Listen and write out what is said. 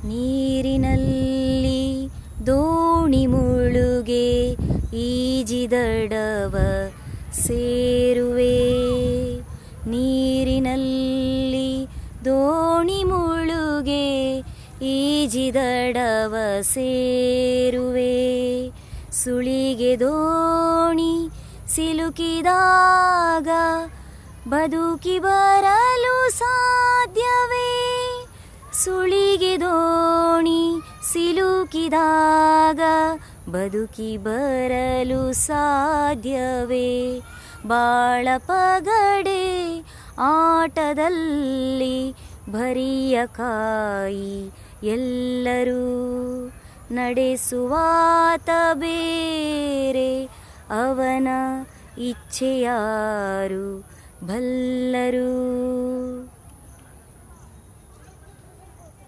ನೀರಿನಲ್ಲಿ ದೋಣಿ ಮುಳುಗೆ ಈಜಿದಡವ ಸೇರುವೆ. ನೀರಿನಲ್ಲಿ ದೋಣಿ ಮುಳುಗೆ ಈಜಿದಡವ ಸೇರುವೆ. ಸುಳಿಗೆ ದೋಣಿ ಸಿಲುಕಿದಾಗ ಬದುಕಿ ಬರಲು ಸಾಧ್ಯವೇ? ಸುಳಿಗೆ ದೋಣಿ ಸಿಲುಕಿದಾಗ ಬದುಕಿ ಬರಲು ಸಾಧ್ಯವೇ? ಬಾಳ ಪಗಡೆ ಆಟದಲ್ಲಿ ಬರಿಯ ಕಾಯಿ ಎಲ್ಲರೂ ನಡೆಸುವಾತ ಬೇರೆ, ಅವನ ಇಚ್ಛೆಯಾರು ಬಲ್ಲರು.